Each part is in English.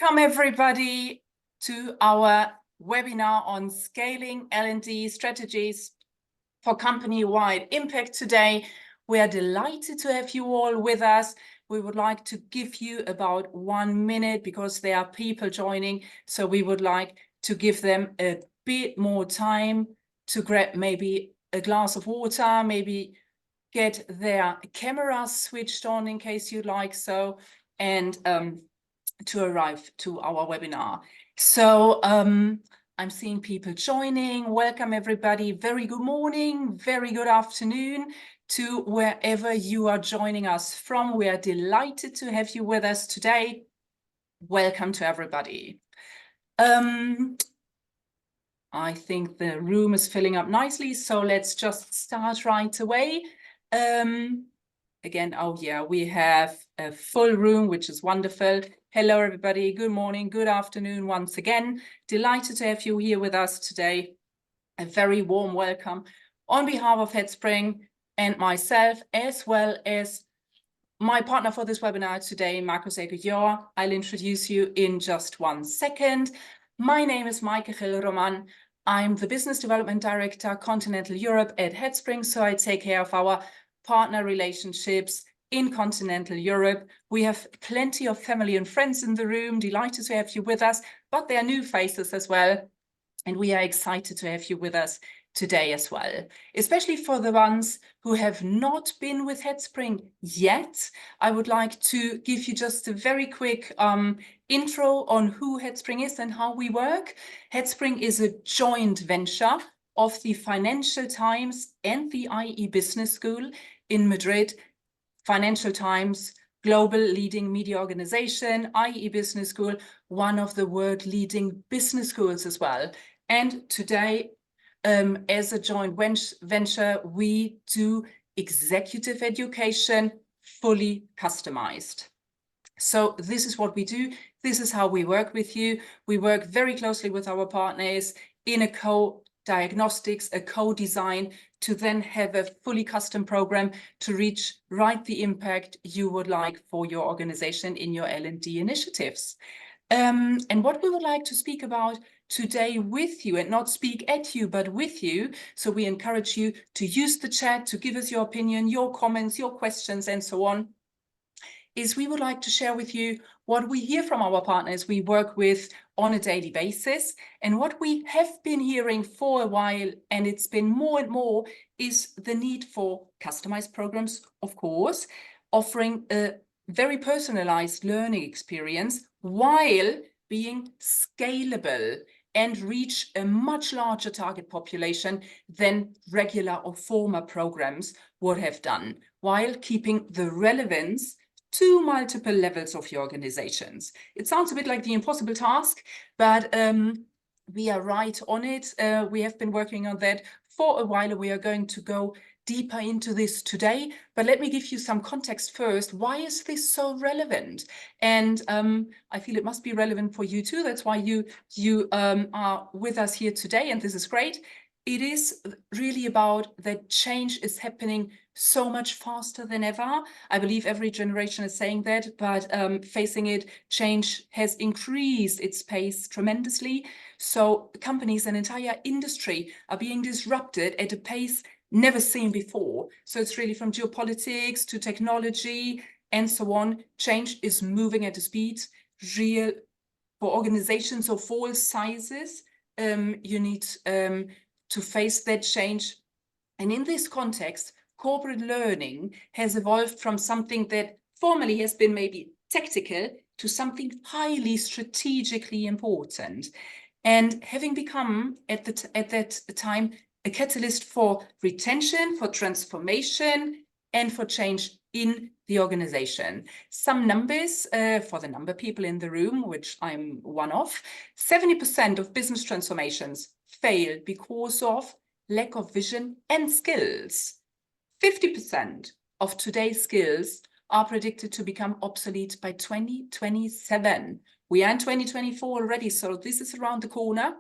Welcome everybody to our webinar on scaling L&D strategies for company-wide impact today. We are delighted to have you all with us. We would like to give you about 1 minute because there are people joining. So we would like to give them a bit more time to grab maybe a glass of water, maybe get their camera switched on in case you'd like so, and to arrive to our webinar. So I'm seeing people joining. Welcome everybody. Very good morning, very good afternoon to wherever you are joining us from. We are delighted to have you with us today. Welcome to everybody. I think the room is filling up nicely, so let's just start right away. Again, oh yeah, we have a full room, which is wonderful. Hello, everybody. Good morning, good afternoon once again. Delighted to have you here with us today. A very warm welcome on behalf of Headspring and myself, as well as my partner for this webinar today, Marcos Eguillor. I'll introduce you in just 1 second. My name is Maike Roman. I'm the Business Development Director, Continental Europe at Headspring, so I take care of our partner relationships in Continental Europe. We have plenty of family and friends in the room, delighted to have you with us, but there are new faces as well. And we are excited to have you with us today as well, especially for the ones who have not been with Headspring yet. I would like to give you just a very quick intro on who Headspring is and how we work. Headspring is a joint venture of the Financial Times and the IE Business School in Madrid. Financial Times, global leading media organization, IE Business School, one of the world leading business schools as well. And today, as a joint venture, we do executive education fully customized. So this is what we do. This is how we work with you. We work very closely with our partners in a co-diagnostics, a co-design, to then have a fully custom program to reach the impact you would like for your organization in your L&D initiatives. And what we would like to speak about today with you, and not speak at you, but with you. So we encourage you to use the chat, to give us your opinion, your comments, your questions, and so on, is we would like to share with you what we hear from our partners we work with on a daily basis. And what we have been hearing for a while, and it's been more and more, is the need for customized programs, of course, offering a very personalized learning experience while being scalable and reach a much larger target population than regular or former programs would have done, while keeping the relevance to multiple levels of your organizations. It sounds a bit like the impossible task, but we are right on it. We have been working on that for a while. We are going to go deeper into this today, but let me give you some context first. Why is this so relevant? And I feel it must be relevant for you too. That's why you are with us here today, and this is great. It is really about that change is happening so much faster than ever. I believe every generation is saying that, but facing it, change has increased its pace tremendously. So companies and entire industry are being disrupted at a pace never seen before. So it's really from geopolitics to technology and so on. Change is moving at a speed real for organizations of all sizes. You need to face that change. And in this context, corporate learning has evolved from something that formerly has been maybe tactical to something highly strategically important. And having become at that time a catalyst for retention, for transformation, and for change in the organization. Some numbers for the number of people in the room, which I'm one of: 70% of business transformations fail because of lack of vision and skills. 50% of today's skills are predicted to become obsolete by 2027. We are in 2024 already, so this is around the corner.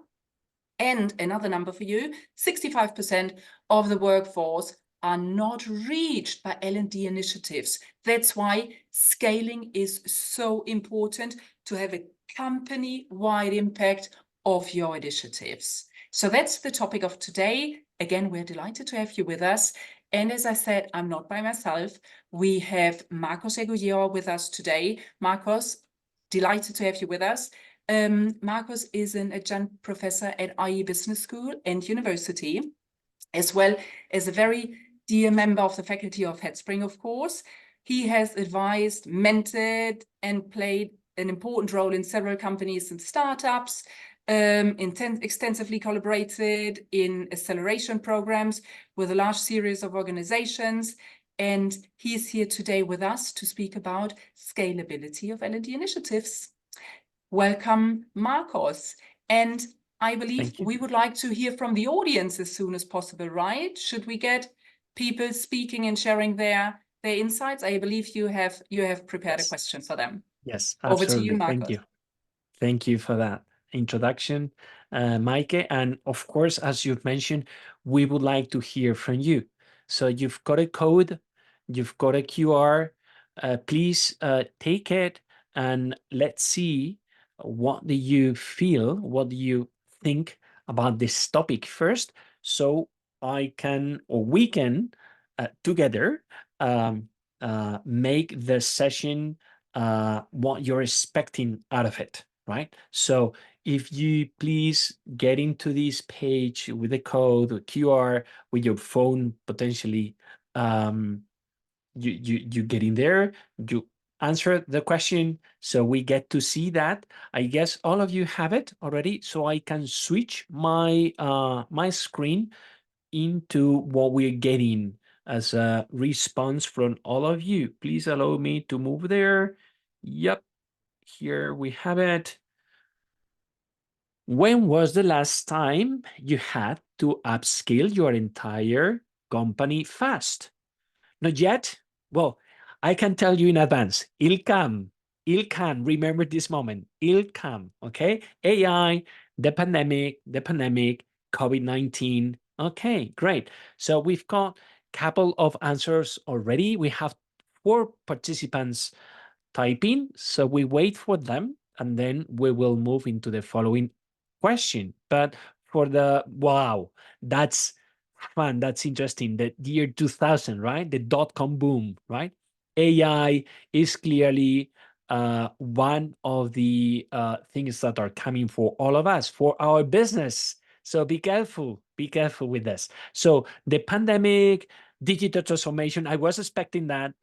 And another number for you, 65% of the workforce are not reached by L&D initiatives. That's why scaling is so important, to have a company-wide impact of your initiatives. So that's the topic of today. Again, we're delighted to have you with us. And as I said, I'm not by myself. We have Marcos Eguillor with us today. Marcos, delighted to have you with us. Marcos is an adjunct professor at IE Business School and University, as well as a very dear member of the faculty of Headspring, of course. He has advised, mentored, and played an important role in several companies and startups, extensively collaborated in acceleration programs with a large series of organizations. And he's here today with us to speak about scalability of L&D initiatives. Welcome, Marcos. And I believe we would like to hear from the audience as soon as possible, right? Should we get people speaking and sharing their insights? I believe you have prepared a question for them. Yes, absolutely. Over to you, Marcos. Thank you. Thank you for that introduction, Maike. And of course, as you've mentioned, we would like to hear from you. So you've got a code, you've got a QR. Please take it and let's see, what do you feel, what do you think about this topic first, so I can, or we can together make the session what you're expecting out of it, right? So if you please get into this page with the code or QR with your phone, potentially, you get in there, you answer the question, so we get to see that. I guess all of you have it already, so I can switch my my screen into what we're getting as a response from all of you. Please allow me to move there. Yep, here we have it. When was the last time you had to upscale your entire company fast? Not yet? Well, I can tell you in advance, it'll come. It'll come. Remember this moment. It'll come, okay? AI, the pandemic, COVID-19. Okay, great. So we've got a couple of answers already. We have 4 participants typing, so we wait for them, and then we will move into the following question. But for the, wow, that's fun, that's interesting. The year 2000, right? The dot-com boom, right? AI is clearly one of the things that are coming for all of us, for our business. So be careful with this. So the pandemic, digital transformation, I was expecting that.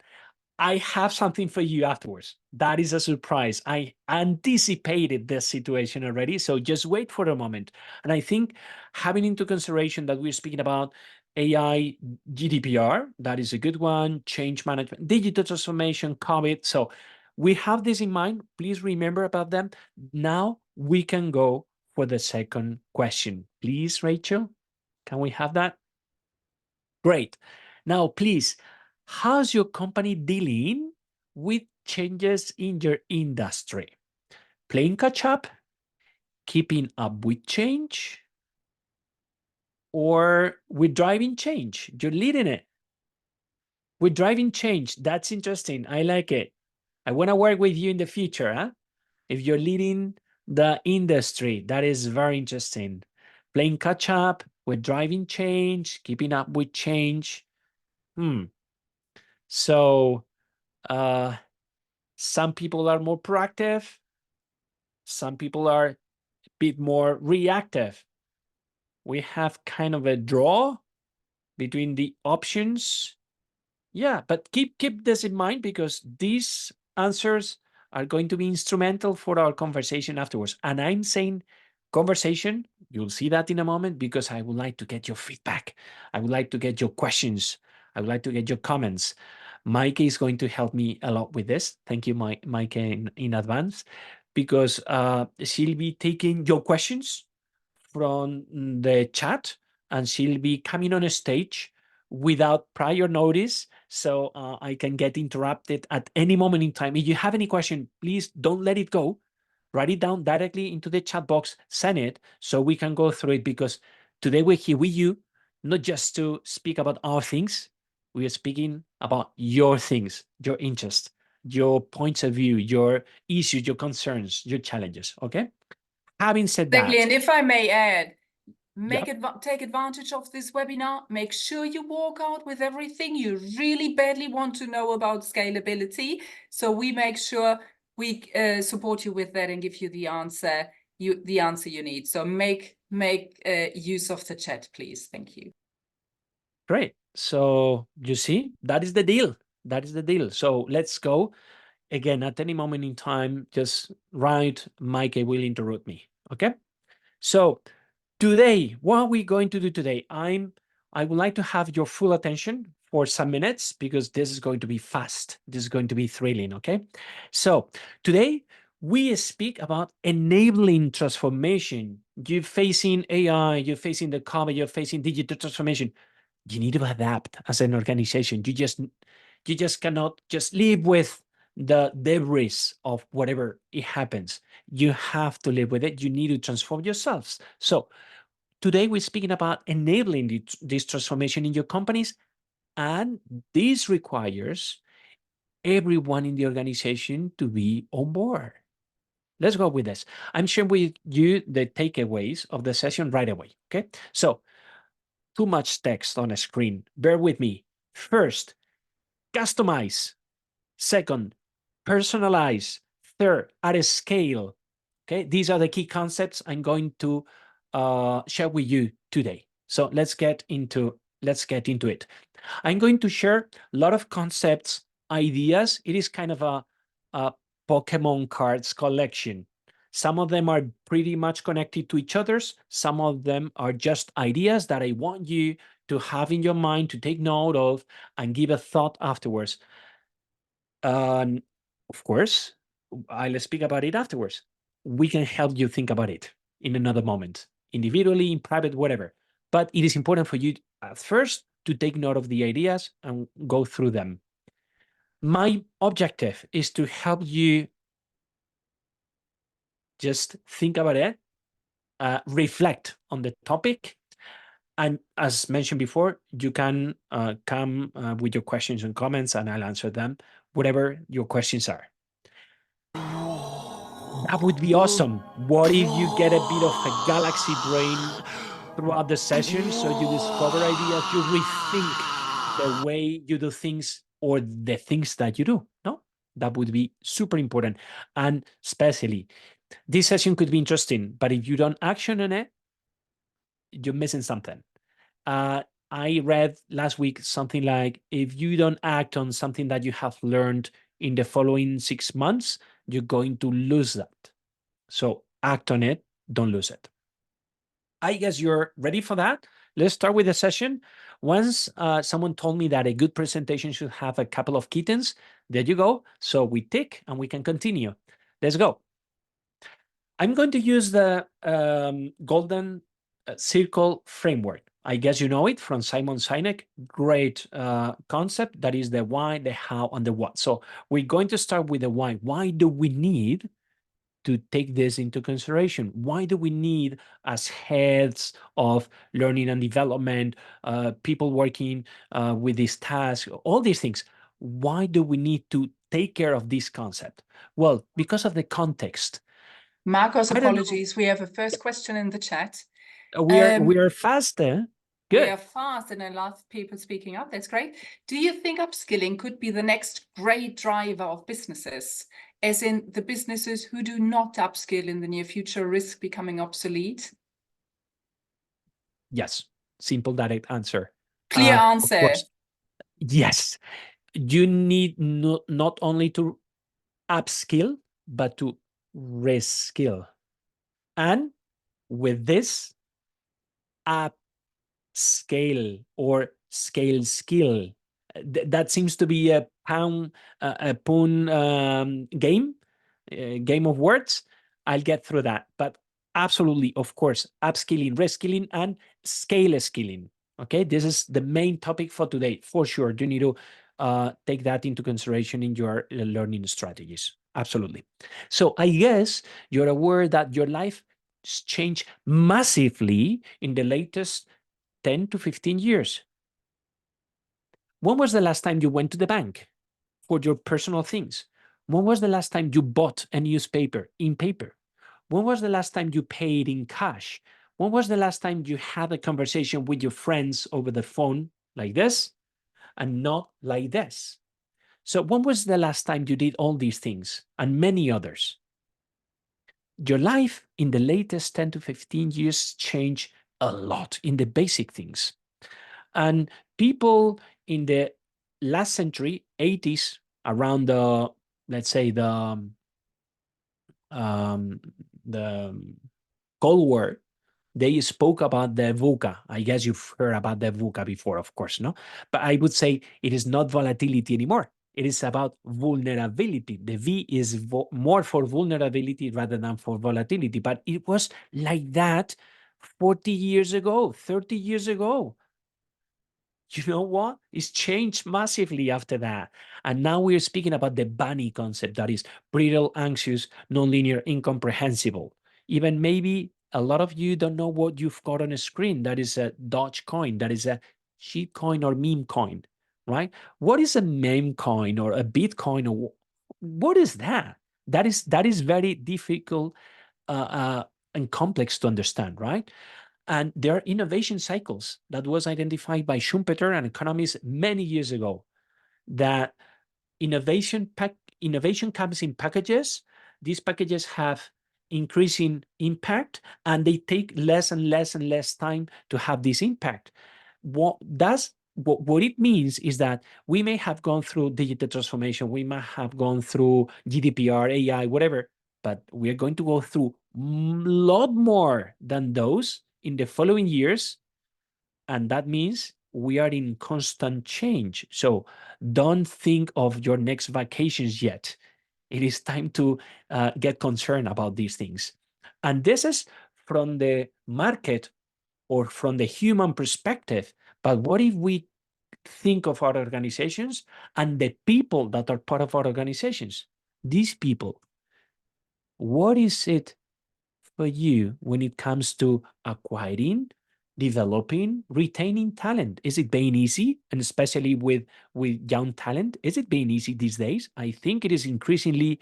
I have something for you afterwards. That is a surprise. I anticipated this situation already, so just wait for a moment. And I think, having into consideration that we're speaking about AI, GDPR, that is a good one, change management, digital transformation, COVID. So we have this in mind. Please remember about them. Now we can go for the second question. Please, Rachel, can we have that? Great. Now, please, how's your company dealing with changes in your industry? Playing catch up? Keeping up with change? Or with driving change? You're leading it. With driving change, that's interesting. I like it. I want to work with you in the future, huh? If you're leading the industry, that is very interesting. Playing catch up with driving change, keeping up with change. So some people are more proactive. Some people are a bit more reactive. We have kind of a draw between the options. Yeah, but keep this in mind, because these answers are going to be instrumental for our conversation afterwards. And I'm saying conversation, you'll see that in a moment, because I would like to get your feedback. I would like to get your questions. I would like to get your comments. Mike is going to help me a lot with this. Thank you, Mike, in advance, because she'll be taking your questions from the chat, and she'll be coming on a stage without prior notice, so I can get interrupted at any moment in time. If you have any question, please don't let it go. Write it down directly into the chat box, send it, so we can go through it, because today we're here with you, not just to speak about our things, we are speaking about your things, your interests. your points of view, your issues, your concerns, your challenges. Okay. Having said Exactly. that, And if I may add, yeah, take advantage of this webinar. Make sure you walk out with everything you really badly want to know about scalability. So we make sure we support you with that and give you the answer you need. So make use of the chat, please. Thank you. great. So you see, that is the deal. That is the deal. So let's go. Again, at any moment in time, just write, Mike will interrupt me. Okay. So today, what are we going to do today? I would like to have your full attention for some minutes because this is going to be fast. This is going to be thrilling. Okay. So today we speak about enabling transformation. You're facing AI, you're facing the COVID, you're facing digital transformation. You need to adapt as an organization. You just cannot just live with the debris of whatever it happens. You have to live with it. You need to transform yourselves. So today we're speaking about enabling this transformation in your companies, and this requires everyone in the organization to be on board. Let's go with this. I'm sharing with you the takeaways of the session right away. Okay. So too much text on a screen. Bear with me. First, customize. Second, personalize. Third, at a scale. Okay, these are the key concepts I'm going to share with you today. So let's get into it. I'm going to share a lot of concepts, ideas. It is kind of a Pokemon cards collection. Some of them are pretty much connected to each other's. Some of them are just ideas that I want you to have in your mind, to take note of, and give a thought afterwards. Of course, I'll speak about it afterwards. We can help you think about it in another moment, individually, in private, whatever. But it is important for you at first to take note of the ideas and go through them. My objective is to help you just think about it, reflect on the topic. And as mentioned before, you can come with your questions and comments, and I'll answer them, whatever your questions are. That would be awesome. What if you get a bit of a galaxy brain throughout the session so you discover ideas, you rethink the way you do things or the things that you do? No, that would be super important. And especially, this session could be interesting, but if you don't action on it, you're missing something. I read last week something like, if you don't act on something that you have learned in the following 6 months, you're going to lose that. So act on it, don't lose it. I guess you're ready for that. Let's start with the session. Once someone told me that a good presentation should have a couple of kittens, there you go. So we tick and we can continue. Let's go. I'm going to use the golden circle framework. I guess you know it from Simon Sinek. Great concept. That is the why, the how, and the what. So we're going to start with the why. Why do we need to take this into consideration? Why do we need, as heads of learning and development, people working with this task, all these things, why do we need to take care of this concept? Well, because of the context. Marcos, I don't know. apologies. We have a first question in the chat. We are fast there. Good. We are fast and I love people speaking up. That's great. Do you think upskilling could be the next great driver of businesses? As in the businesses who do not upskill in the near future risk becoming obsolete? Yes. Simple, direct answer. Clear Of answer. course. Yes. You need not only to upskill, but to reskill. And with this, upscale or scale skill. That seems to be a pun game of words. I'll get through that, but absolutely, of course, upskilling, reskilling, and scale skilling. Okay, this is the main topic for today. For sure, you need to take that into consideration in your learning strategies. Absolutely. So I guess you're aware that your life changed massively in the latest 10 to 15 years. When was the last time you went to the bank for your personal things? When was the last time you bought a newspaper in paper? When was the last time you paid in cash? When was the last time you had a conversation with your friends over the phone like this and not like this? So when was the last time you did all these things and many others? Your life in the latest 10 to 15 years changed a lot in the basic things. And people in the last century, 80s, around the, let's say, um, the Cold War, they spoke about the VUCA. I guess you've heard about the VUCA before, of course, no? But I would say it is not volatility anymore. It is about vulnerability. The V is more for vulnerability rather than for volatility. But it was like that 40 years ago, 30 years ago. You know what? It's changed massively after that. And now we're speaking about the bunny concept, that is brittle, anxious, nonlinear, incomprehensible. Even maybe a lot of you don't know what you've got on a screen. That is a Doge coin, that is a shit coin or meme coin, right? What is a meme coin or a Bitcoin, or what is that? That is very difficult and complex to understand, right? And there are innovation cycles that was identified by Schumpeter and economists many years ago, that innovation comes in packages. These packages have increasing impact, and they take less and less and less time to have this impact. What it means is that we may have gone through digital transformation, we might have gone through GDPR, AI, whatever, but we're going to go through a lot more than those in the following years. And that means we are in constant change. So don't think of your next vacations yet. It is time to get concerned about these things. And this is from the market or from the human perspective. But what if we think of our organizations and the people that are part of our organizations? These people, what is it for you when it comes to acquiring, developing, retaining talent? Is it being easy? And especially with young talent, is it being easy these days? I think it is increasingly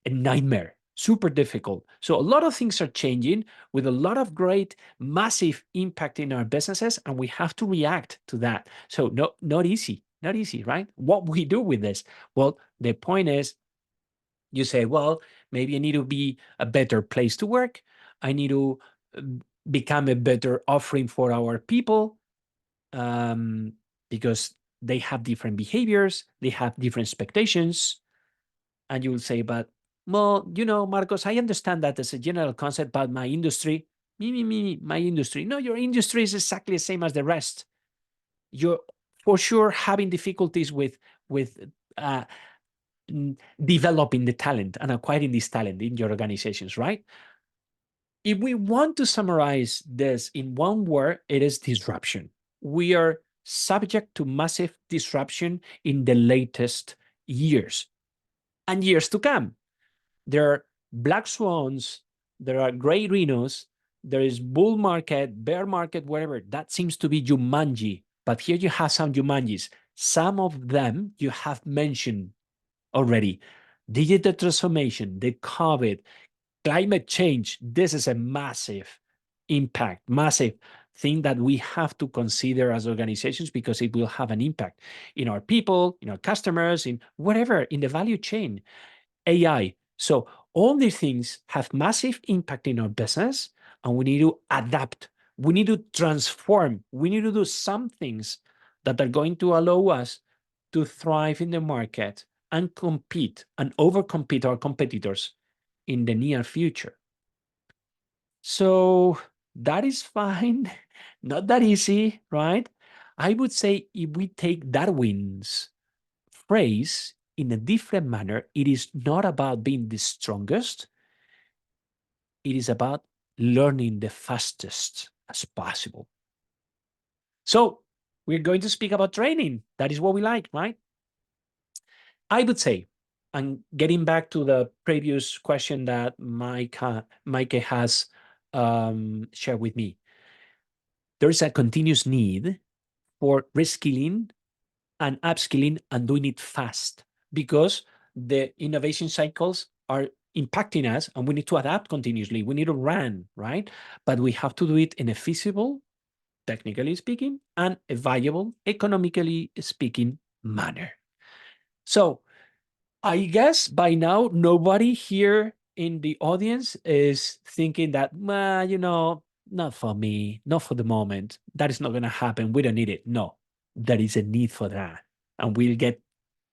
a nightmare, super difficult. So a lot of things are changing with a lot of great, massive impact in our businesses, and we have to react to that. So not easy, right? What we do with this? Well, the point is, you say, well, maybe I need to be a better place to work. I need to uh, become a better offering for our people, because they have different behaviors, they have different expectations. And you will say, but, well, Marcos, I understand that as a general concept, but my industry, my industry. No, your industry is exactly the same as the rest. You're for sure having difficulties with uh, developing the talent and acquiring this talent in your organizations, right? If we want to summarize this in one word, it is disruption. We are subject to massive disruption in the latest years and years to come. There are black swans, there are gray rhinos, there is bull market, bear market, whatever. That seems to be Jumanji. But here you have some Jumanjis. Some of them you have mentioned already. Digital transformation, the COVID, climate change. This is a massive impact, massive thing that we have to consider as organizations, because it will have an impact in our people, in our customers, in whatever, in the value chain. AI. So all these things have massive impact in our business, and we need to adapt. We need to transform. We need to do some things that are going to allow us to thrive in the market and compete and overcompete our competitors in the near future. So that is fine. Not that easy, right? I would say if we take Darwin's phrase in a different manner, it is not about being the strongest. It is about learning the fastest as possible. So we're going to speak about training. That is what we like, right? I would say, and getting back to the previous question that Mike has shared with me, there is a continuous need for reskilling and upskilling and doing it fast, because the innovation cycles are impacting us and we need to adapt continuously. We need to run, right? But we have to do it in a feasible, technically speaking, and a viable, economically speaking manner. So I guess by now, nobody here in the audience is thinking that, not for me, not for the moment. That is not going to happen. We don't need it. No, there is a need for that. And we'll get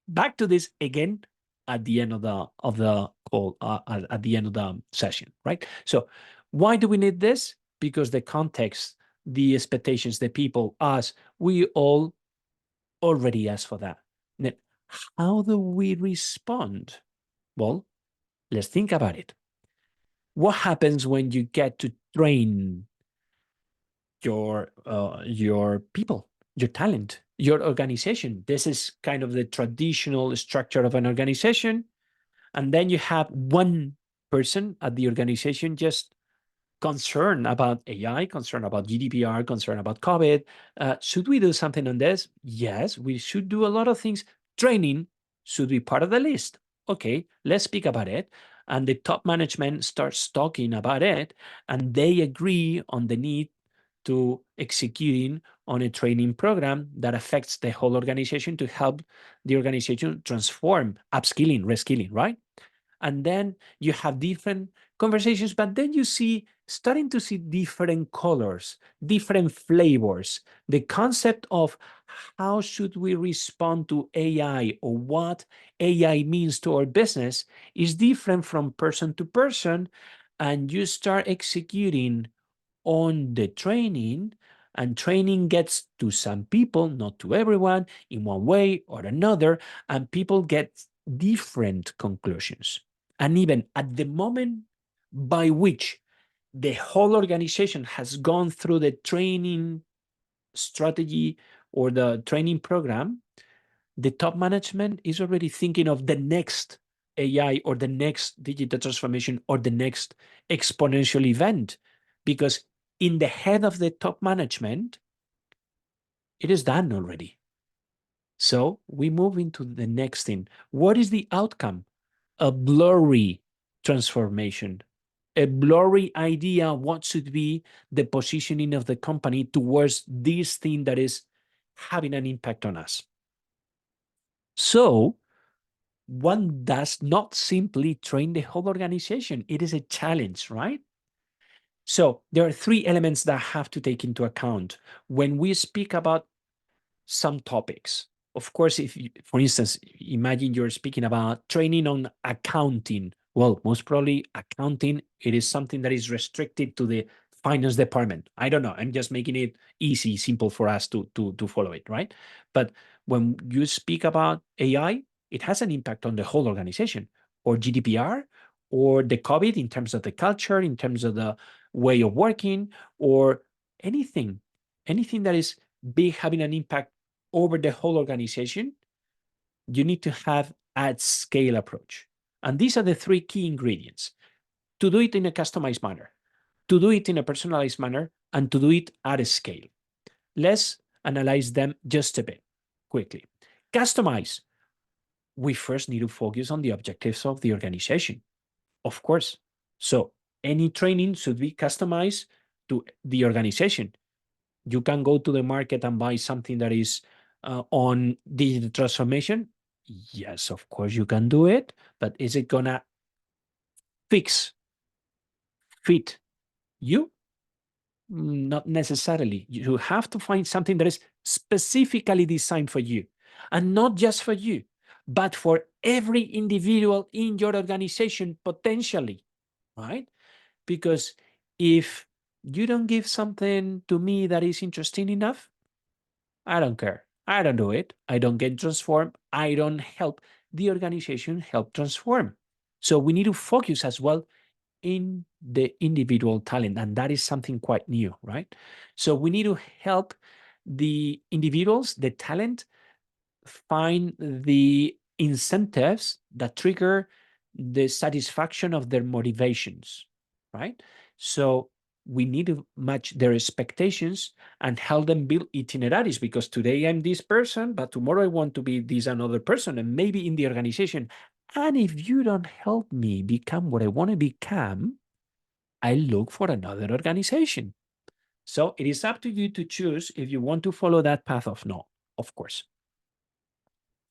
back to this again at the end of the call, at the end of the session, right? So why do we need this? Because the context, the expectations, the people, us, we all already asked for that. Now, how do we respond? Well, let's think about it. What happens when you get to train your people, your talent, your organization? This is kind of the traditional structure of an organization. And then you have one person at the organization just concerned about AI, concerned about GDPR, concerned about COVID. Should we do something on this? Yes, we should do a lot of things. Training should be part of the list. Okay, let's speak about it. And the top management starts talking about it, and they agree on the need to executing on a training program that affects the whole organization to help the organization transform, upskilling, reskilling, right? And then you have different conversations, but then you starting to see different colors, different flavors. The concept of how should we respond to AI or what AI means to our business is different from person to person. And you start executing on the training, and training gets to some people, not to everyone, in one way or another, and people get different conclusions. And even at the moment by which the whole organization has gone through the training strategy or the training program, the top management is already thinking of the next AI or the next digital transformation or the next exponential event. Because in the head of the top management, it is done already. So we move into the next thing. What is the outcome? A blurry transformation, a blurry idea what should be the positioning of the company towards this thing that is having an impact on us. So one does not simply train the whole organization. It is a challenge, right? So there are three elements that have to take into account when we speak about some topics. Of course, if you, for instance, imagine you're speaking about training on accounting. Well, most probably accounting, it is something that is restricted to the finance department. I don't know. I'm just making it easy, simple for us to follow it, right? But when you speak about AI, it has an impact on the whole organization, or GDPR, or the COVID in terms of the culture, in terms of the way of working, or anything that is big, having an impact over the whole organization. You need to have at scale approach. And these are the three key ingredients: to do it in a customized manner, to do it in a personalized manner, and to do it at a scale. Let's analyze them just a bit quickly. Customize. We first need to focus on the objectives of the organization, of course. So any training should be customized to the organization. You can go to the market and buy something that is on digital transformation. Yes, of course you can do it, but is it gonna fit you? Not necessarily. You have to find something that is specifically designed for you, and not just for you, but for every individual in your organization potentially, right? Because if you don't give something to me that is interesting enough, I don't care. I don't do it. I don't get transformed. I don't help the organization help transform. So we need to focus as well in the individual talent. And that is something quite new, right? So we need to help the individuals, the talent, find the incentives that trigger the satisfaction of their motivations, right? So we need to match their expectations and help them build itineraries, because today I'm this person, but tomorrow I want to be this another person. And maybe in the organization, And if you don't help me become what I want to become, I look for another organization. So it is up to you to choose if you want to follow that path of no, of course.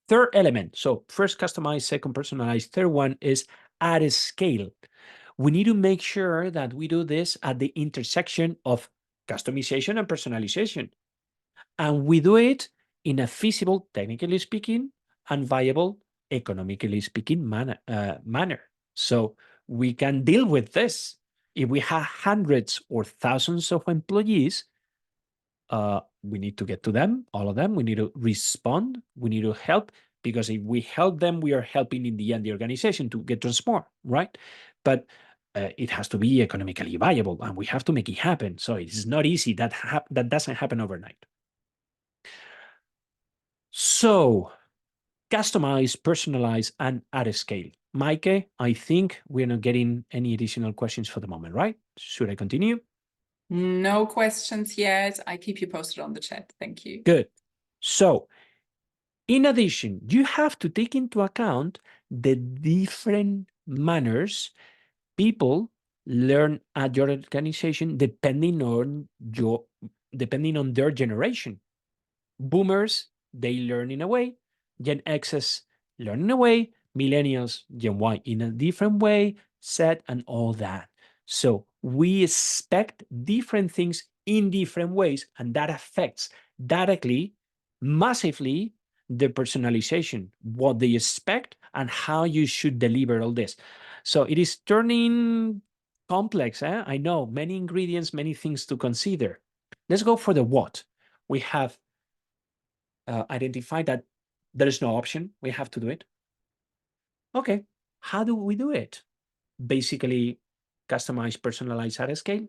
Third element. So first customize, second personalize. Third one is at a scale. We need to make sure that we do this at the intersection of customization and personalization. And we do it in a feasible, technically speaking, and viable, economically speaking manner. So we can deal with this. If we have hundreds or thousands of employees, we need to get to them, all of them. We need to respond. We need to help, because if we help them, we are helping in the end the organization to get transformed, right? But it has to be economically viable, and we have to make it happen. So it's not easy. That doesn't happen overnight. So customize, personalize, and at a scale. Maike, I think we're not getting any additional questions for the moment, right? Should I continue? No questions yet. I keep you posted on the chat. Thank you. Good. So in addition, you have to take into account the different manners people learn at your organization depending on their generation. Boomers, they learn in a way. Gen X's learn in a way. Millennials, Gen Y in a different way, Z, and all that. So we expect different things in different ways, and that affects directly, massively, the personalization, what they expect, and how you should deliver all this. So it is turning complex. I know, many ingredients, many things to consider. Let's go for the what. We have identified that there is no option. We have to do it. Okay, how do we do it? Basically, customize, personalize at a scale.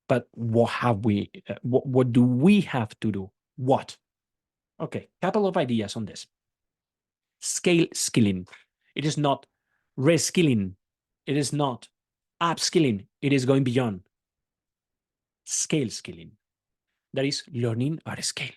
But what have we? What do we have to do? What? Okay, couple of ideas on this. Scale skilling. It is not reskilling. It is not upskilling. It is going beyond. Scale skilling. That is learning at a scale.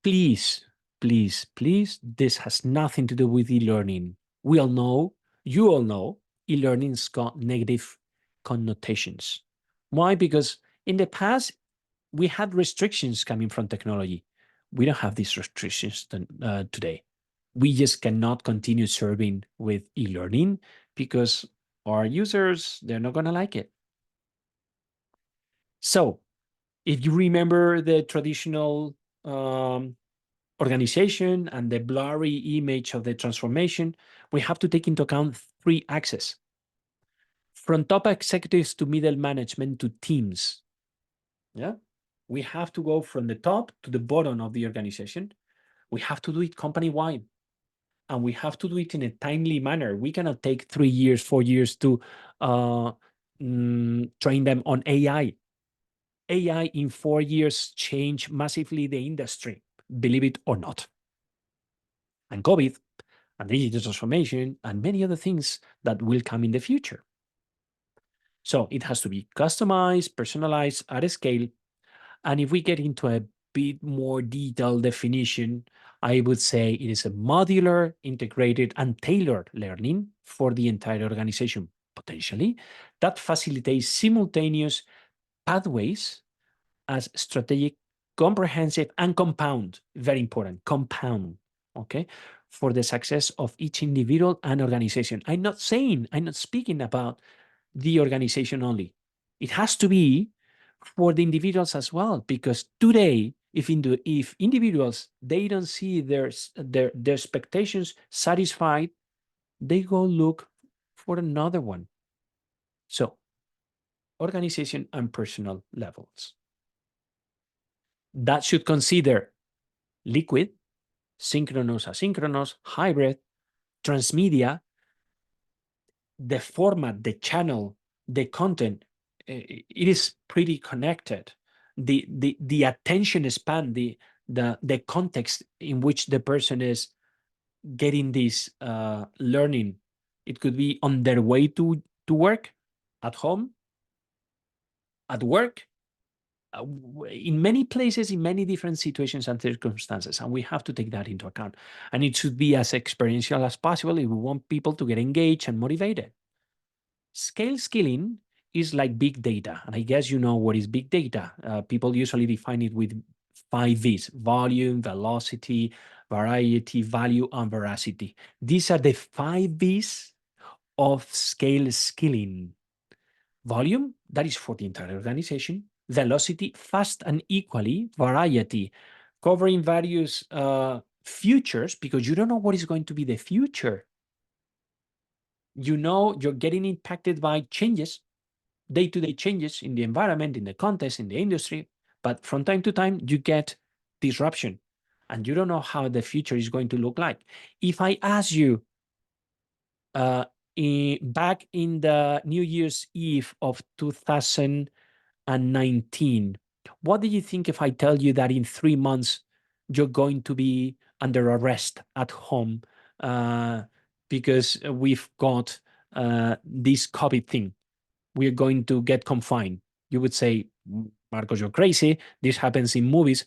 Please, please, please, this has nothing to do with e-learning. We all know, you all know, e-learning's got negative connotations. Why? Because in the past, we had restrictions coming from technology. We don't have these restrictions today. We just cannot continue serving with e-learning because our users, they're not going to like it. So if you remember the traditional organization and the blurry image of the transformation, we have to take into account three axes. From top executives to middle management to teams. Yeah, we have to go from the top to the bottom of the organization. We have to do it company-wide. And we have to do it in a timely manner. We cannot take 3 years, 4 years to train them on AI. AI in 4 years changed massively the industry, believe it or not. And COVID and digital transformation and many other things that will come in the future. So it has to be customized, personalized at a scale. And if we get into a bit more detailed definition, I would say it is a modular, integrated, and tailored learning for the entire organization, potentially, that facilitates simultaneous pathways as strategic, comprehensive, and compound. Very important, compound, okay, for the success of each individual and organization. I'm not speaking about the organization only. It has to be for the individuals as well, because today, if individuals, they don't see their expectations satisfied, they go look for another one. So organization and personal levels. That should consider liquid, synchronous, asynchronous, hybrid, transmedia, the format, the channel, the content. It is pretty connected. The attention span, the context in which the person is getting this learning. It could be on their way to work, at home, at work, in many places, in many different situations and circumstances, and we have to take that into account. And it should be as experiential as possible if we want people to get engaged and motivated. Scale skilling is like big data, and I guess you know what is big data. People usually define it with 5 V's: volume, velocity, variety, value, and veracity. These are the 5 V's of scale skilling. Volume, that is for the entire organization. Velocity, fast and equally. Variety, covering various futures, because you don't know what is going to be the future. You know you're getting impacted by changes, day-to-day changes in the environment, in the context, in the industry, but from time to time you get disruption and you don't know how the future is going to look like. If I ask you back in the New Year's Eve of 2019, what do you think if I tell you that in 3 months you're going to be under arrest at home because we've got this COVID thing? We're going to get confined. You would say, Marcos, you're crazy. This happens in movies.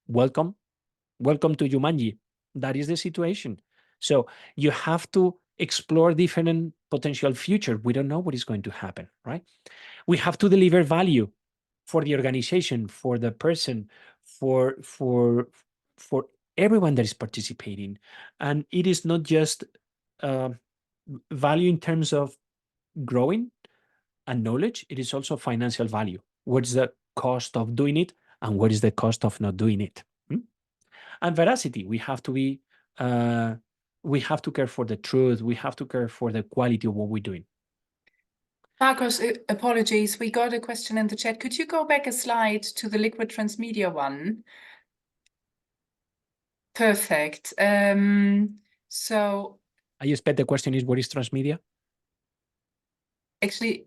Welcome. Welcome to Jumanji. That is the situation. So you have to explore different potential future. We don't know what is going to happen, right? We have to deliver value for the organization, for the person, for everyone that is participating. And it is not just value in terms of growing and knowledge, it is also financial value. What is the cost of doing it and what is the cost of not doing it? And veracity, we have to be, we have to care for the truth. We have to care for the quality of what we're doing. Marcos, apologies. We got a question in the chat. Could you go back a slide to the liquid transmedia one? Perfect. So I expect the question is, what is transmedia? actually,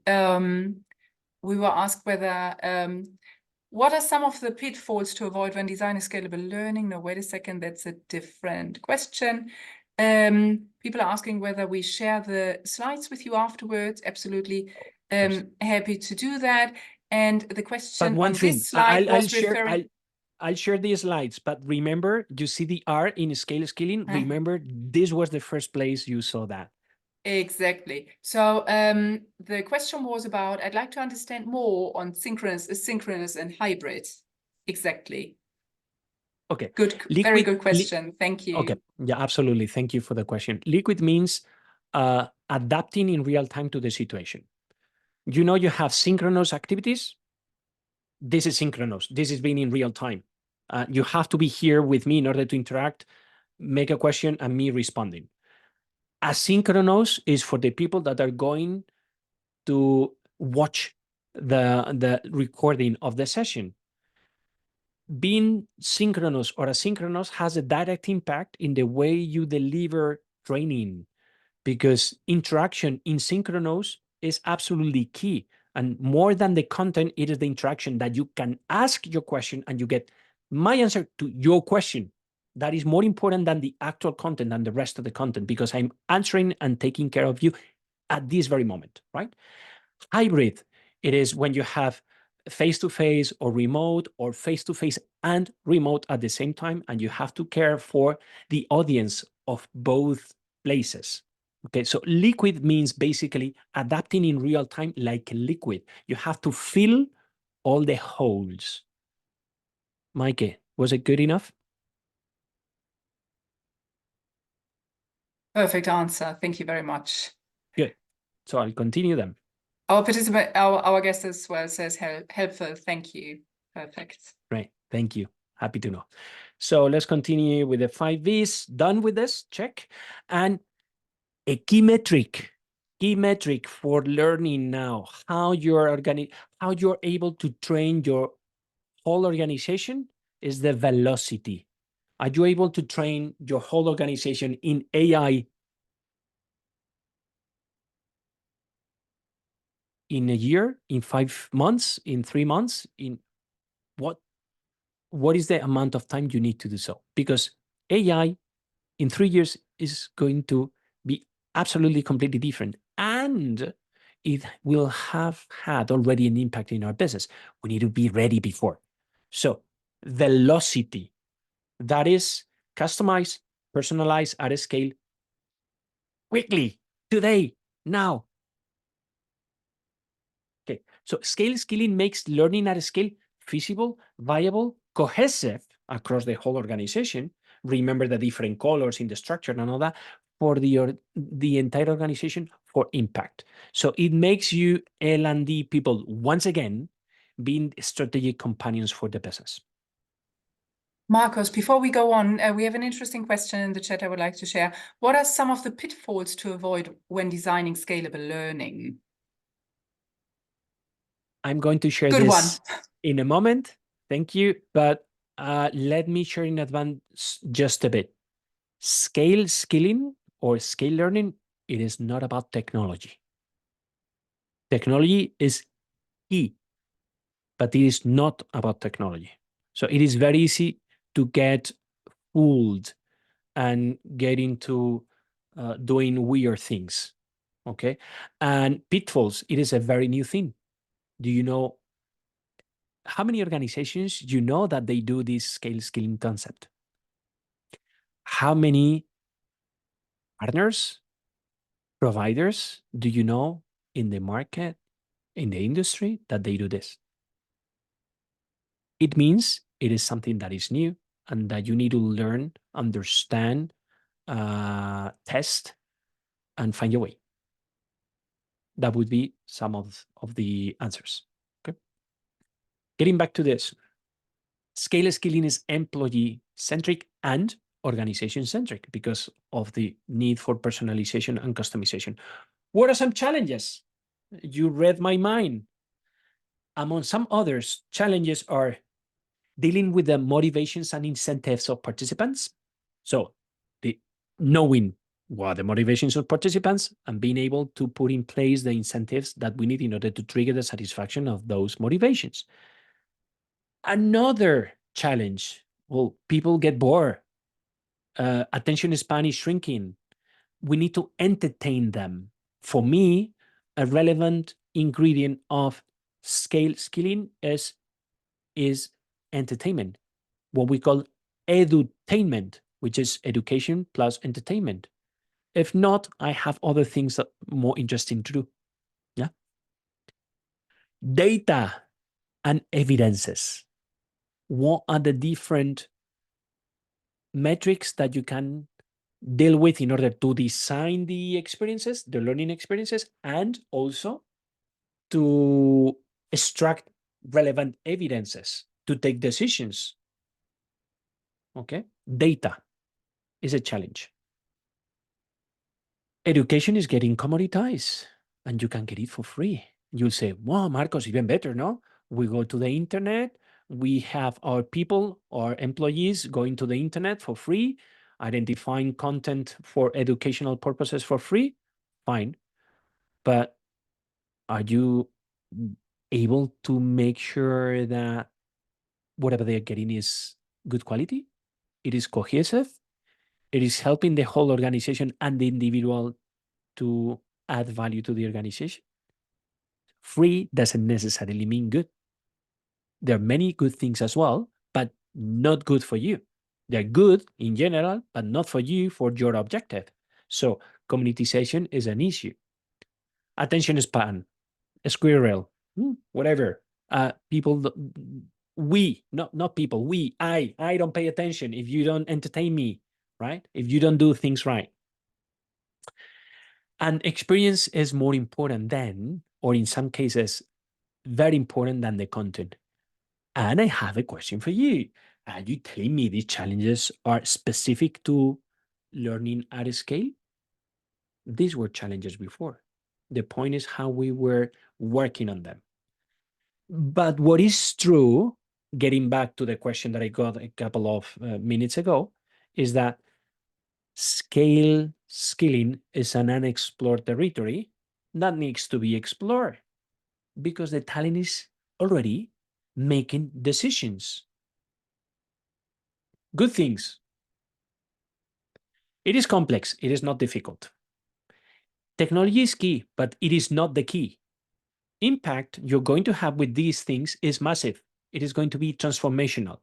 we were asked whether what are some of the pitfalls to avoid when designing scalable learning? No, wait a second, that's a different question. People are asking whether we share the slides with you afterwards. Absolutely, happy to do that. And the question but one on thing, this slide I'll was share, referring. I'll share the slides, but remember, you see the R in scale skilling. Remember, this was the first place you saw that. Exactly. So the question was about, I'd like to understand more on synchronous, asynchronous, and hybrid. Exactly. Okay. Good, very good question. Thank you. Okay. Yeah, absolutely. Thank you for the question. Liquid means adapting in real time to the situation. You know, you have synchronous activities. This is synchronous. This is being in real time. You have to be here with me in order to interact, make a question, and me responding. Asynchronous is for the people that are going to watch the recording of the session. Being synchronous or asynchronous has a direct impact in the way you deliver training, because interaction in synchronous is absolutely key. And more than the content, it is the interaction that you can ask your question and you get my answer to your question. That is more important than the actual content and the rest of the content, because I'm answering and taking care of you at this very moment, right? Hybrid, it is when you have face-to-face or remote, or face-to-face and remote at the same time, and you have to care for the audience of both places. Okay, so liquid means basically adapting in real time like a liquid. You have to fill all the holes. Maike, was it good enough? Perfect answer. Thank you very much. Good. So I'll continue them. Our participant, our guest as well says helpful. Thank you. Perfect. Great. Thank you. Happy to know. So let's continue with the 5 V's. Done with this? Check. And a key metric for learning now, how you're able to train your whole organization, is the velocity. Are you able to train your whole organization in AI in a year, in 5 months, in 3 months? In what is the amount of time you need to do so? Because AI in 3 years is going to be absolutely completely different. And it will have had already an impact in our business. We need to be ready before. So velocity, that is customize, personalize at a scale quickly, today, now. Okay, so scale skilling makes learning at a scale feasible, viable, cohesive across the whole organization. Remember the different colors in the structure and all that for the entire organization for impact. So it makes you L&D people, once again, being strategic companions for the business. Marcos, before we go on, we have an interesting question in the chat I would like to share. What are some of the pitfalls to avoid when designing scalable learning? I'm going to share Good this one. in a moment. Thank you. But let me share in advance just a bit. Scale skilling or scale learning, it is not about technology. Technology is key, but it is not about technology. So it is very easy to get fooled and get into doing weird things. Okay. And pitfalls, it is a very new thing. Do you know how many organizations you know that they do this scale skilling concept? How many partners, providers do you know in the market, in the industry that they do this? It means it is something that is new and that you need to learn, understand, test, and find your way. That would be some of the answers. Okay. Getting back to this, scale skilling is employee centric and organization centric because of the need for personalization and customization. What are some challenges? You read my mind. Among some others, challenges are dealing with the motivations and incentives of participants. So the knowing what the motivations of participants and being able to put in place the incentives that we need in order to trigger the satisfaction of those motivations. Another challenge, well, people get bored. Attention span is shrinking. We need to entertain them. For me, a relevant ingredient of scale skilling is entertainment, what we call edutainment, which is education plus entertainment. If not, I have other things that are more interesting to do. Yeah. Data and evidences. What are the different metrics that you can deal with in order to design the experiences, the learning experiences, and also to extract relevant evidences to take decisions? Okay. Data is a challenge. Education is getting commoditized and you can get it for free. You'll say, wow, Marcos, even better, no? We go to the internet, we have our people, our employees going to the internet for free, identifying content for educational purposes for free. Fine. But are you able to make sure that whatever they're getting is good quality? It is cohesive? It is helping the whole organization and the individual to add value to the organization? Free doesn't necessarily mean good. There are many good things as well, but not good for you. They're good in general, but not for you, for your objective. So communitization is an issue. Attention span, squirrel, whatever. People, we, not people, we, I don't pay attention if you don't entertain me, right? If you don't do things right. And experience is more important than, or in some cases, very important than the content. And I have a question for you. Are you telling me these challenges are specific to learning at a scale? These were challenges before. The point is how we were working on them. But what is true, getting back to the question that I got a couple of minutes ago, is that scale skilling is an unexplored territory that needs to be explored because the talent is already making decisions. Good things. It is complex. It is not difficult. Technology is key, but it is not the key. Impact you're going to have with these things is massive. It is going to be transformational.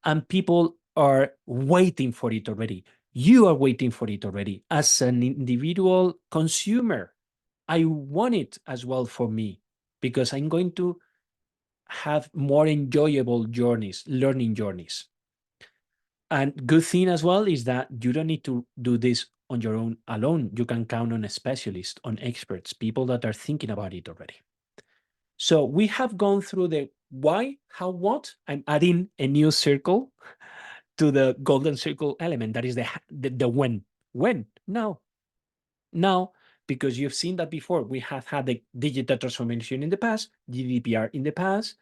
And people are waiting for it already. You are waiting for it already. As an individual consumer, I want it as well for me because I'm going to have more enjoyable journeys, learning journeys. And good thing as well is that you don't need to do this on your own alone. You can count on a specialist, on experts, people that are thinking about it already. So we have gone through the why, how, what. I'm adding a new circle to the golden circle element. That is the when. When? Now. Now, because you've seen that before, we have had the digital transformation in the past, GDPR in the past,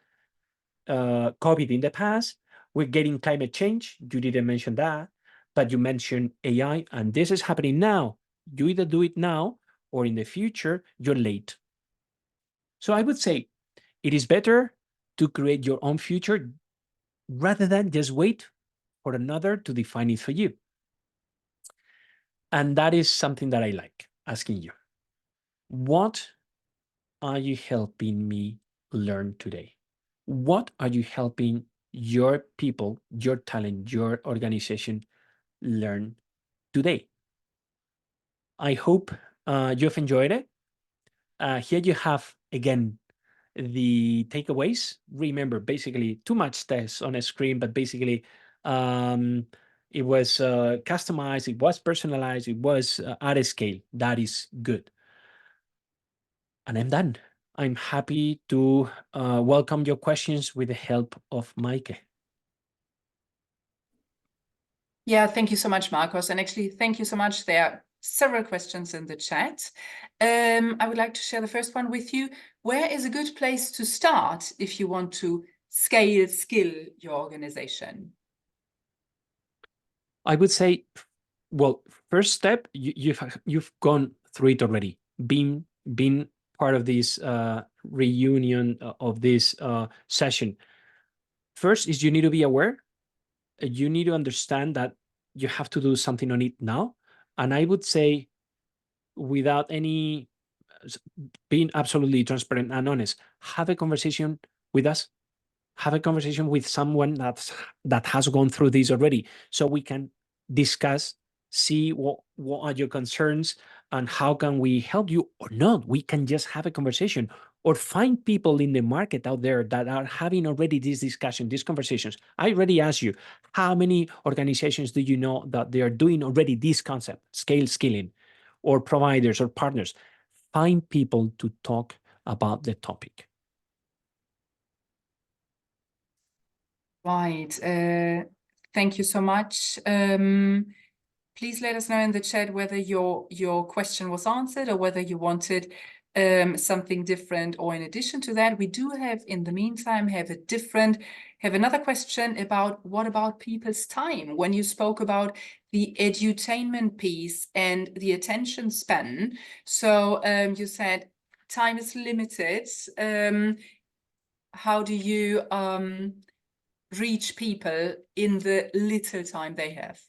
COVID in the past. We're getting climate change. You didn't mention that, but you mentioned AI, and this is happening now. You either do it now or in the future, you're late. So I would say it is better to create your own future rather than just wait for another to define it for you. And that is something that I like asking you. What are you helping me learn today? What are you helping your people, your talent, your organization learn today? I hope you've enjoyed it. Here you have, again, the takeaways. Remember, basically, too much text on a screen, but basically, it was customized, it was personalized, it was at a scale. That is good. And I'm done. I'm happy to welcome your questions with the help of Maike. Yeah, thank you so much, Marcos. And actually, thank you so much. There are several questions in the chat. I would like to share the first one with you. Where is a good place to start if you want to skill your organization? I would say, well, first step, you've gone through it already. Being part of this reunion of this session. First is you need to be aware. You need to understand that you have to do something on it now. And I would say, without any being absolutely transparent and honest, have a conversation with us. Have a conversation with someone that has gone through this already, so we can discuss, see what are your concerns and how can we help you or not. We can just have a conversation or find people in the market out there that are having already this discussion, these conversations. I already asked you, how many organizations do you know that they are doing already this concept, skilling, or providers or partners? Find people to talk about the topic. Right. Thank you so much. Please let us know in the chat whether your question was answered or whether you wanted something different. Or in addition to that, we do have, in the meantime, have another question about what about people's time? When you spoke about the edutainment piece and the attention span, so you said time is limited. How do you reach people in the little time they have?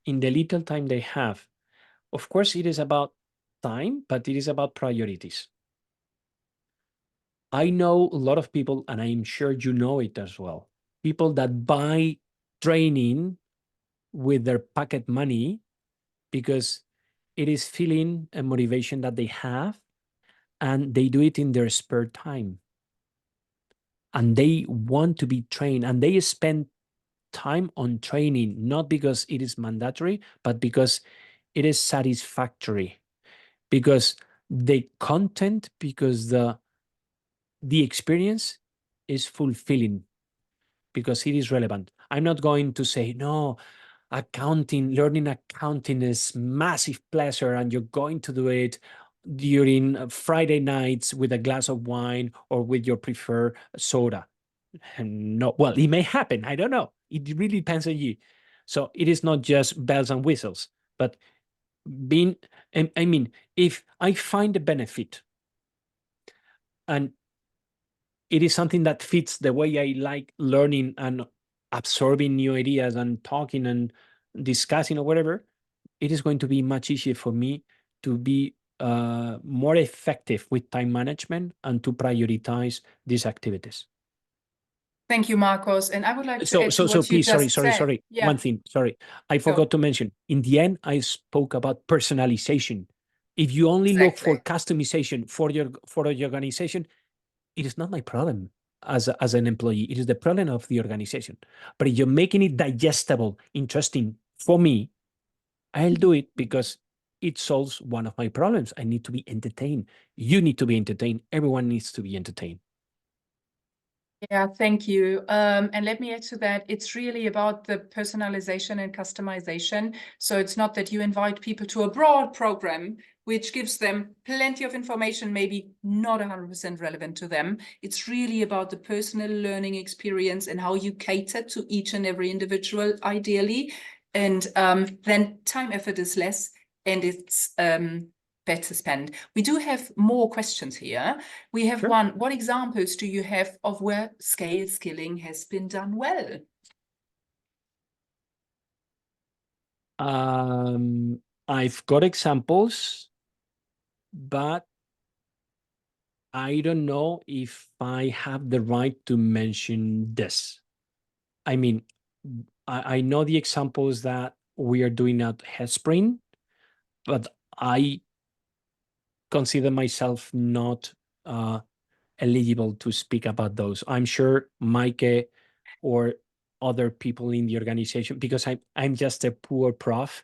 In the little time they have, of course, it is about time, but it is about priorities. I know a lot of people, and I'm sure you know it as well, people that buy training with their pocket money because it is feeling a motivation that they have, and they do it in their spare time. And they want to be trained, and they spend time on training, not because it is mandatory, but because it is satisfactory, because the content, because the experience is fulfilling, because it is relevant. I'm not going to say, no, learning accounting is massive pleasure, and you're going to do it during Friday nights with a glass of wine or with your preferred soda. And no, well, it may happen. I don't know. It really depends on you. So it is not just bells and whistles, but I mean, if I find a benefit and it is something that fits the way I like learning and absorbing new ideas and talking and discussing or whatever, it is going to be much easier for me to be more effective with time management and to prioritize these activities. Thank you, Marcos. And I would like to add to what you Please, just said. sorry. Yeah. One thing, sorry. I forgot to mention, in the end, I spoke about personalization. If you only look for customization for your organization, it is not my problem as an employee. It is the problem of the organization. But if you're making it digestible, interesting for me, I'll do it because it solves one of my problems. I need to be entertained. You need to be entertained. Everyone needs to be entertained. Yeah, thank you. And let me add to that, it's really about the personalization and customization. So it's not that you invite people to a broad program, which gives them plenty of information, maybe not 100% relevant to them. It's really about the personal learning experience and how you cater to each and every individual, ideally. And then time effort is less, and it's better spent. We do have more questions here. We have one. What examples do you have of where scale skilling has been done well? I've got examples, but I don't know if I have the right to mention this. I mean, I know the examples that we are doing at Headspring, but I consider myself not eligible to speak about those. I'm sure Mike or other people in the organization, because I'm just a poor prof,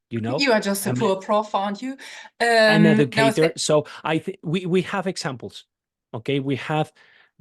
you know. You are just a poor prof, aren't you? An educator. So I think we have examples. Okay, we have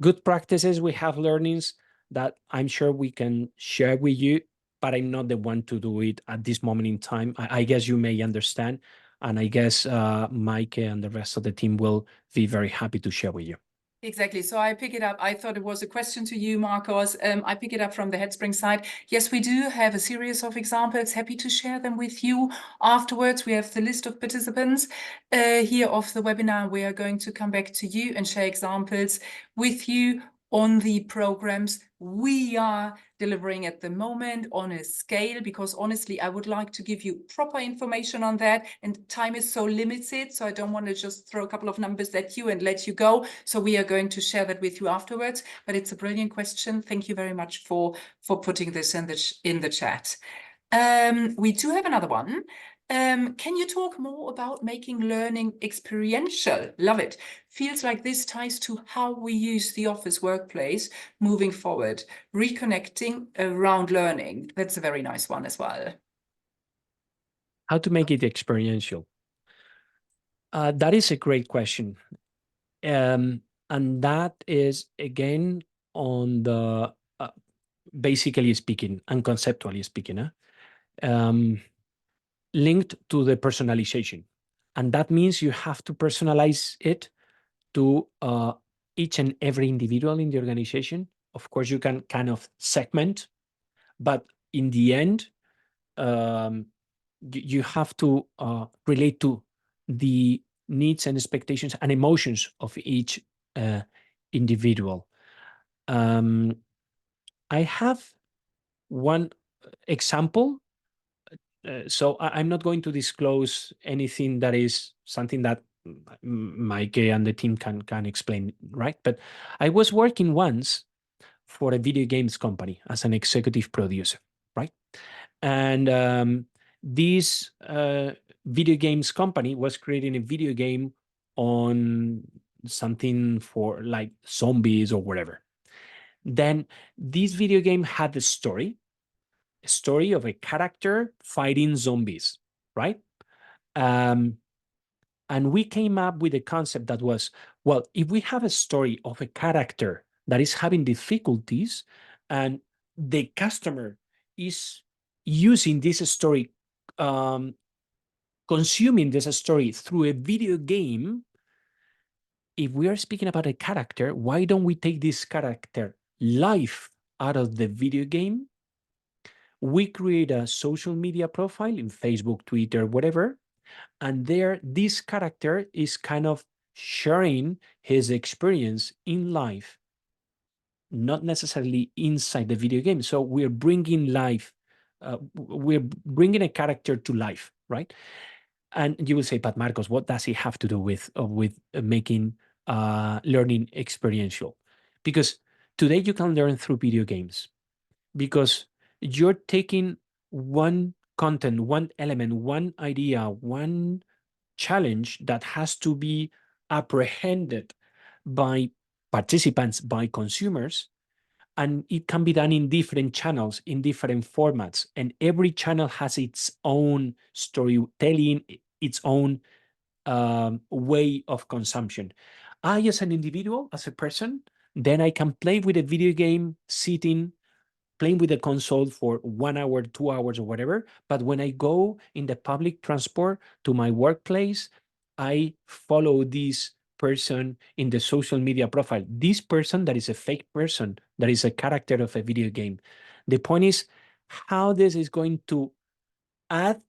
good practices, we have learnings that I'm sure we can share with you, but I'm not the one to do it at this moment in time. I guess you may understand, and I guess Mike and the rest of the team will be very happy to share with you. Exactly. So I pick it up. I thought it was a question to you, Marcos. I pick it up from the Headspring side. Yes, we do have a series of examples. Happy to share them with you afterwards. We have the list of participants here of the webinar. We are going to come back to you and share examples with you on the programs we are delivering at the moment on a scale, because honestly, I would like to give you proper information on that, and time is so limited, so I don't want to just throw a couple of numbers at you and let you go. So we are going to share that with you afterwards, but it's a brilliant question. Thank you very much for putting this in the chat. We do have another one. Can you talk more about making learning experiential? Love it. Feels like this ties to how we use the office workplace moving forward, reconnecting around learning. That's a very nice one as well. How to make it experiential? That is a great question. And that is, again, on the basically speaking and conceptually speaking, linked to the personalization. And that means you have to personalize it to each and every individual in the organization. Of course, you can kind of segment, but in the end, you have to relate to the needs and expectations and emotions of each individual. I have one example. So I'm not going to disclose anything that is something that Mike and the team can explain, right? But I was working once for a video games company as an executive producer, right? And this video games company was creating a video game on something for like zombies or whatever. Then this video game had a story of a character fighting zombies, right? And we came up with a concept that was, well, if we have a story of a character that is having difficulties and the customer is using this story, consuming this story through a video game, if we are speaking about a character, why don't we take this character live out of the video game? We create a social media profile in Facebook, Twitter, whatever, and there this character is kind of sharing his experience in life, not necessarily inside the video game. So we're bringing life, we're bringing a character to life, right? And you will say, but Marcos, what does it have to do with making learning experiential? Because today you can learn through video games, because you're taking one content, one element, one idea, one challenge that has to be apprehended by participants, by consumers, and it can be done in different channels, in different formats, and every channel has its own storytelling, its own way of consumption. I, as an individual, as a person, then I can play with a video game sitting, playing with the console for 1 hour, 2 hours, or whatever. But when I go in the public transport to my workplace, I follow this person in the social media profile. This person that is a fake person, that is a character of a video game. The point is how this is going to add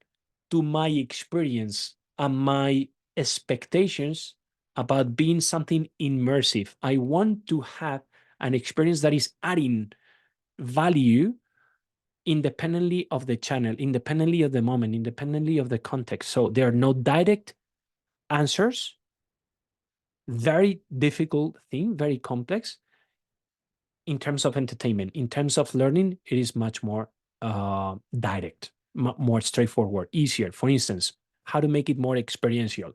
to my experience and my expectations about being something immersive. I want to have an experience that is adding value independently of the channel, independently of the moment, independently of the context. So there are no direct answers. Very difficult thing, very complex. In terms of entertainment, in terms of learning, it is much more direct, more straightforward, easier. For instance, how to make it more experiential.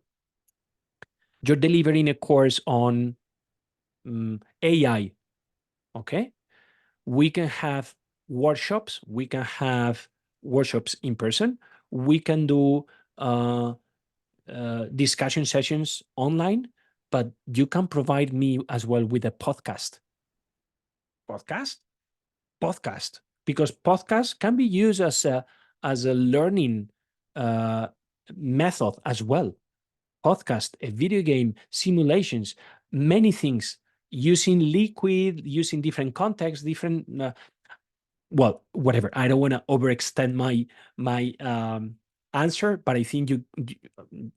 You're delivering a course on AI, okay? We can have workshops. We can have workshops in person. We can do discussion sessions online, but you can provide me as well with a podcast. Podcast, because podcast can be used as a learning method as well. Podcast, a video game, simulations, many things, using liquid, using different contexts, different well, whatever. I don't want to overextend my answer, but I think you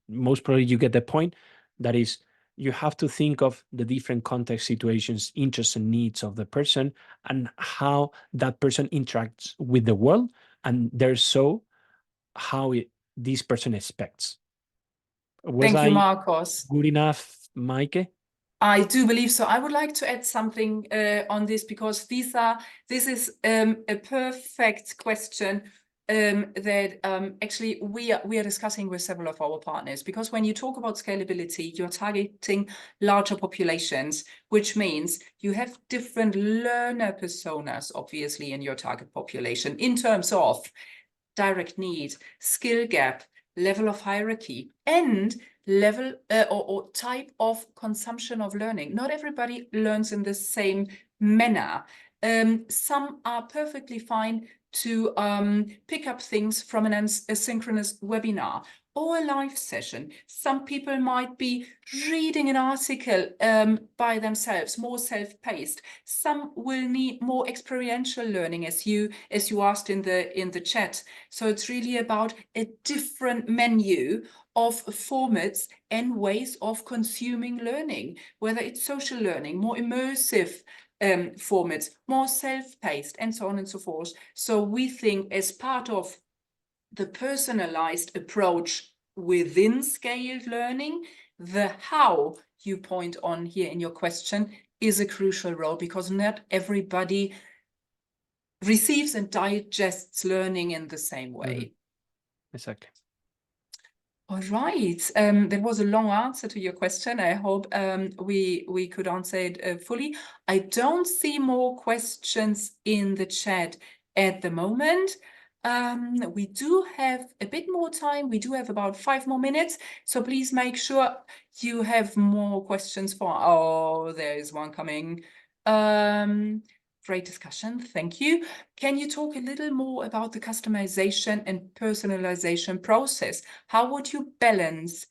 most probably you get the point. That is, you have to think of the different context, situations, interests, and needs of the person, and how that person interacts with the world, and there's so how this person expects. Was Thank you, I Marcos. good enough, Maike? I do believe so. I would like to add something on this, because this is a perfect question that actually we are discussing with several of our partners. Because when you talk about scalability, you're targeting larger populations, which means you have different learner personas, obviously, in your target population in terms of direct need, skill gap, level of hierarchy, and level or type of consumption of learning. Not everybody learns in the same manner. Some are perfectly fine to pick up things from an asynchronous webinar or a live session. Some people might be reading an article by themselves, more self-paced. Some will need more experiential learning, as you asked in the chat. So it's really about a different menu of formats and ways of consuming learning, whether it's social learning, more immersive formats, more self-paced, and so on and so forth. So we think, as part of the personalized approach within scaled learning, the how you point on here in your question is a crucial role, because not everybody receives and digests learning in the same way. Exactly. All right, that was a long answer to your question. I hope we could answer it fully. I don't see more questions in the chat at the moment. We do have a bit more time. We do have about 5 more minutes. So please make sure you have more questions for. Oh, there is one coming. Great discussion. Thank you. Can you talk a little more about the customization and personalization process? How would you balance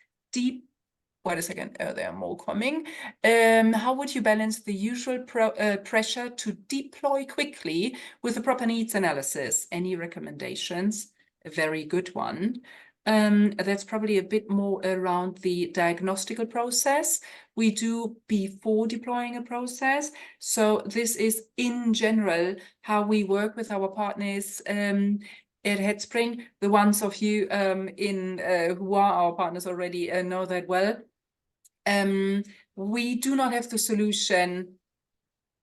wait a second, there are more coming. How would you balance the usual pressure to deploy quickly with the proper needs analysis? Any recommendations? A very good one. That's probably a bit more around the diagnostical process we do before deploying a process. So this is in general how we work with our partners at Headspring. The ones of you who are our partners already know that well. We do not have the solution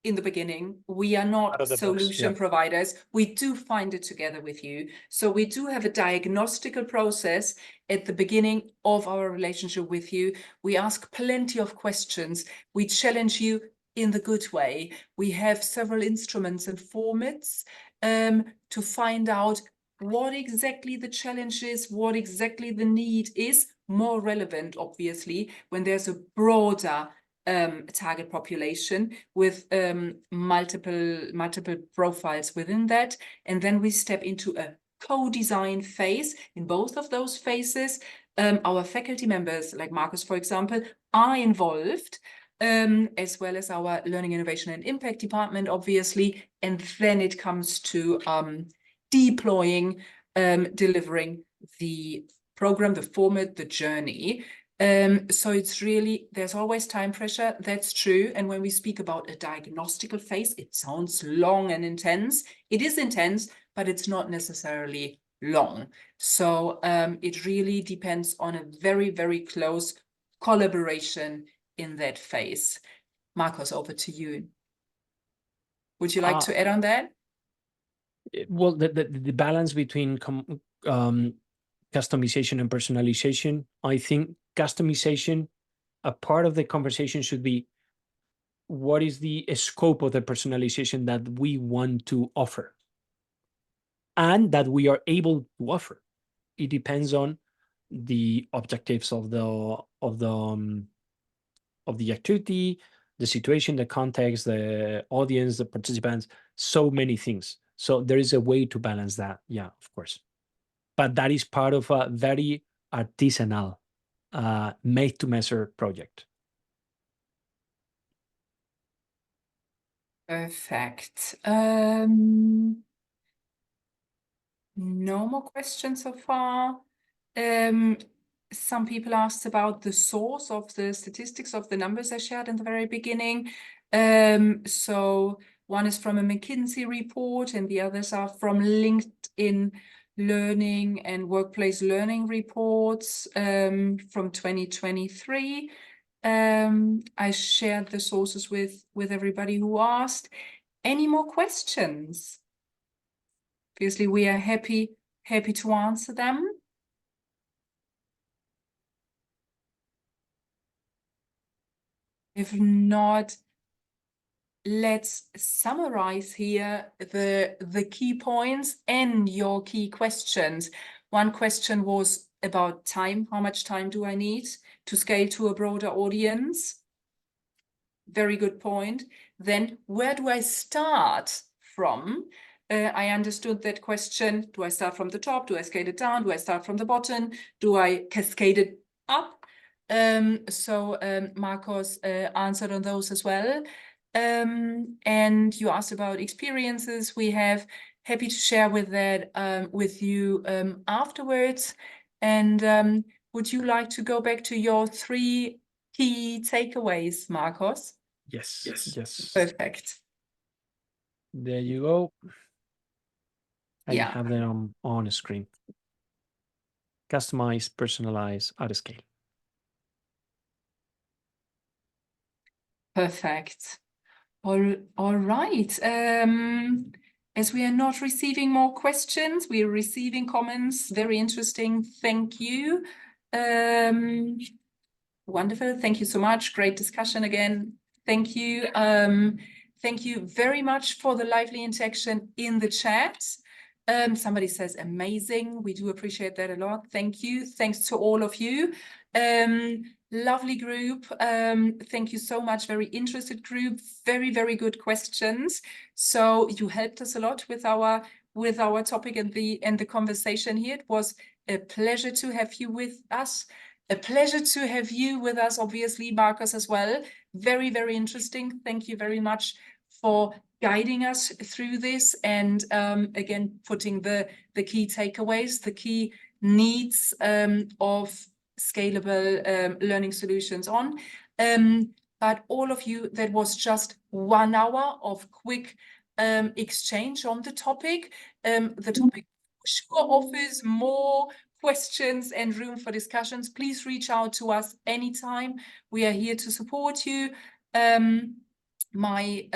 in the beginning. We are not solution providers. We do find it together with you. So we do have a diagnostical process at the beginning of our relationship with you. We ask plenty of questions. We challenge you in the good way. We have several instruments and formats to find out what exactly the challenge is, what exactly the need is, more relevant, obviously, when there's a broader target population with multiple profiles within that. And then we step into a co-design phase. In both of those phases, our faculty members, like Marcos, for example, are involved, as well as our Learning, Innovation and Impact department, obviously. And then it comes to deploying, delivering the program, the format, the journey. So it's really, there's always time pressure, that's true. And when we speak about a diagnostical phase, it sounds long and intense. It is intense, but it's not necessarily long. So it really depends on a very, very close collaboration in that phase. Marcos, over to you. Would you like to add on that? Well, the balance between customization and personalization, I think customization, a part of the conversation should be what is the scope of the personalization that we want to offer and that we are able to offer. It depends on the objectives of the activity, the situation, the context, the audience, the participants, so many things. So there is a way to balance that. Yeah, of course. But that is part of a very artisanal, made-to-measure project. Perfect. No more questions so far. Some people asked about the source of the statistics of the numbers I shared in the very beginning. So one is from a McKinsey report and the others are from LinkedIn Learning and Workplace Learning reports from 2023. I shared the sources with everybody who asked. Any more questions? Obviously, we are happy to answer them. If not, let's summarize here the key points and your key questions. One question was about time. How much time do I need to scale to a broader audience? Very good point. Then where do I start from? I understood that question. Do I start from the top? Do I scale it down? Do I start from the bottom? Do I cascade it up? So Marcos answered on those as well. And you asked about experiences we have. Happy to share with that with you afterwards. And would you like to go back to your 3 key takeaways, Marcos? Yes. Perfect. There you go. I Yeah. have them on a screen. Customize, personalize, at scale. Perfect. All right. As we are not receiving more questions, we are receiving comments. Very interesting. Thank you. Wonderful. Thank you so much. Great discussion again. Thank you. Thank you very much for the lively interaction in the chat. Somebody says amazing. We do appreciate that a lot. Thank you. Thanks to all of you. Lovely group. Thank you so much. Very interested group. Very, very good questions. So you helped us a lot with our topic and the conversation here. It was a pleasure to have you with us. A pleasure to have you with us, obviously, Marcos, as well. Very, very interesting. Thank you very much for guiding us through this and again, putting the key takeaways, the key needs of scalable learning solutions on. But all of you, that was just 1 hour of quick exchange on the topic. The topic, of sure offers more questions and room for discussions, please reach out to us anytime. We are here to support you. My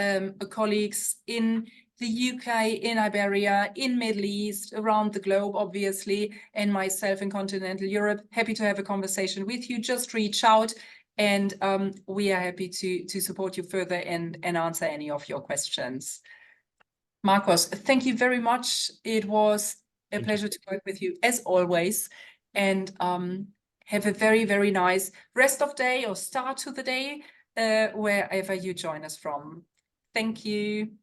colleagues in the UK, in Iberia, in Middle East, around the globe, obviously, and myself in continental Europe, happy to have a conversation with you. Just reach out, and we are happy to support you further and answer any of your questions. Marcos, thank you very much. It was a pleasure to work with you as always, and have a very, very nice rest of day or start to the day wherever you join us from. Thank you.